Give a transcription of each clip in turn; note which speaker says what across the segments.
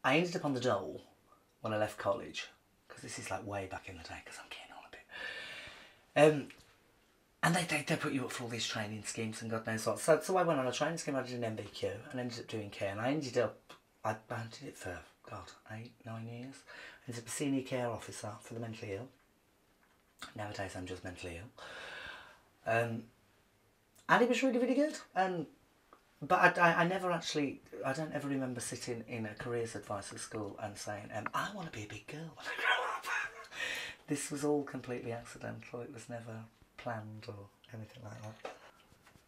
Speaker 1: I ended up on the dole when I left college, because this is like way back in the day, because I'm getting on a bit. And they put you up for all these training schemes and God knows what. So I went on a training scheme, I did an MBQ and ended up doing care, and I did it for, God, 8, 9 years. I ended up a senior care officer for the mentally ill. Nowadays I'm just mentally ill. And it was really, really good. But I never actually, I don't ever remember sitting in a careers advisor school and saying, I want to be a big girl when I grow up. This was all completely accidental. It was never planned or anything like that.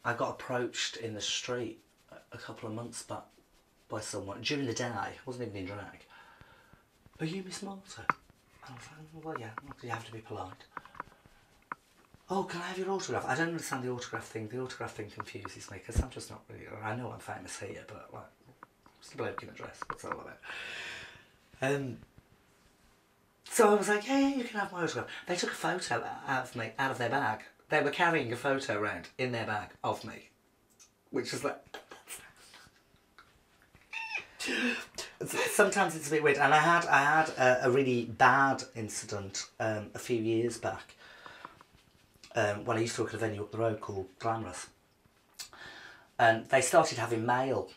Speaker 1: I got approached in the street a couple of months back by someone during the day. I wasn't even in drag. Are you Miss Malta? I was like, well, yeah, you have to be polite. Oh, can I have your autograph? I don't understand the autograph thing. The autograph thing confuses me because I'm just not really. I know I'm famous here, but like, just a bloke in a dress. What's all about? So I was like, yeah, you can have my autograph. They took a photo out of me, out of their bag. They were carrying a photo around in their bag of me, which was like. Sometimes it's a bit weird, and I had a really bad incident a few years back when I used to work at a venue up the road called Glamorous, and they started having mail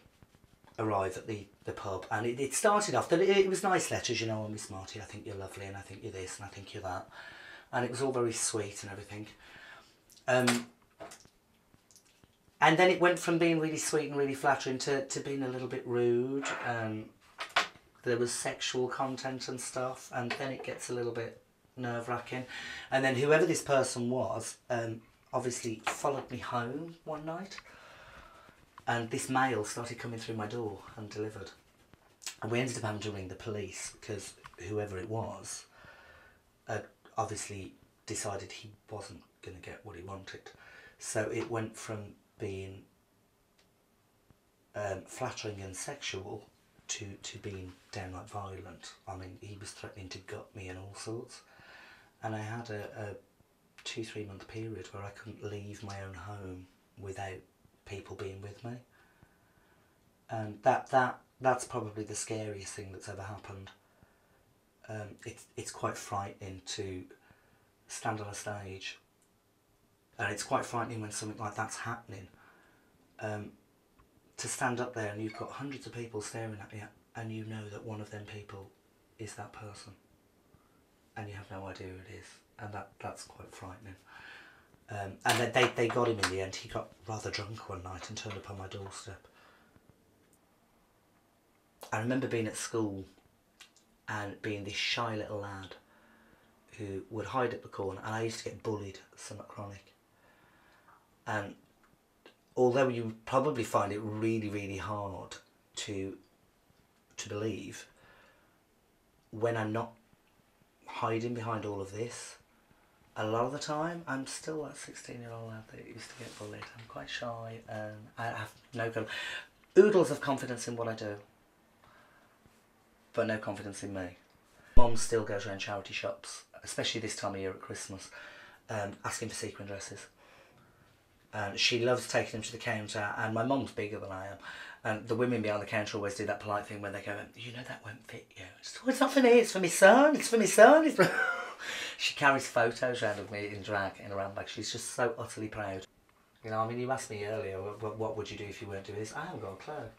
Speaker 1: arrive at the pub, and it started off that it was nice letters, you know, oh, Miss Marty, I think you're lovely, and I think you're this, and I think you're that, and it was all very sweet and everything. And then it went from being really sweet and really flattering to being a little bit rude. There was sexual content and stuff, and then it gets a little bit nerve-wracking. And then whoever this person was, obviously followed me home one night, and this mail started coming through my door undelivered. And we ended up having to ring the police because whoever it was had obviously decided he wasn't going to get what he wanted. So it went from being flattering and sexual to being downright violent. I mean, he was threatening to gut me and all sorts. And I had a 2-3 month period where I couldn't leave my own home without people being with me. And that's probably the scariest thing that's ever happened. It's quite frightening to stand on a stage, and it's quite frightening when something like that's happening. To stand up there and you've got hundreds of people staring at you, and you know that one of them people is that person, and you have no idea who it is, and that's quite frightening. And they got him in the end. He got rather drunk one night and turned up on my doorstep. I remember being at school and being this shy little lad who would hide at the corner, and I used to get bullied somewhat chronic. And although you probably find it really, really hard to believe, when I'm not hiding behind all of this, a lot of the time I'm still that 16-year-old lad that used to get bullied. I'm quite shy, and I have no oodles of confidence in what I do, but no confidence in me. Mum still goes around charity shops, especially this time of year at Christmas, asking for sequin dresses. And she loves taking them to the counter, and my mum's bigger than I am, and the women behind the counter always do that polite thing where they go, you know that won't fit you. It's not for me, it's for my son, it's for my son. She carries photos around of me in drag in her handbag. She's just so utterly proud. You know, I mean, you asked me earlier, what would you do if you weren't doing this? I haven't got a clue.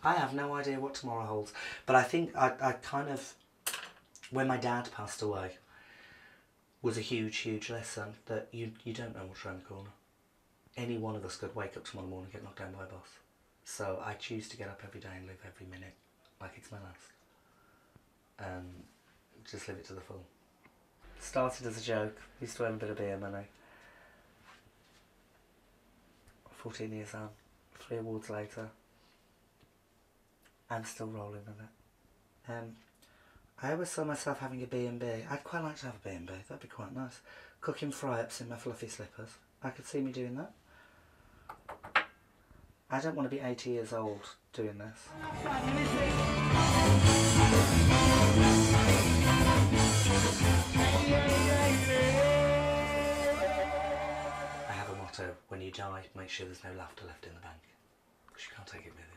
Speaker 1: I have no idea what tomorrow holds. But I think I kind of, when my dad passed away, was a huge, huge lesson that you don't know what's around the corner. Any one of us could wake up tomorrow morning and get knocked down by a bus. So I choose to get up every day and live every minute like it's my last. And just live it to the full. Started as a joke, used to earn a bit of beer money. 14 years on, 3 awards later, I'm still rolling with it. I always saw myself having a B&B. I'd quite like to have a B&B, that'd be quite nice. Cooking fry-ups in my fluffy slippers. I could see me doing that. I don't want to be 80 years old doing this. I have a motto: when you die, make sure there's no laughter left in the bank, because you can't take it with you.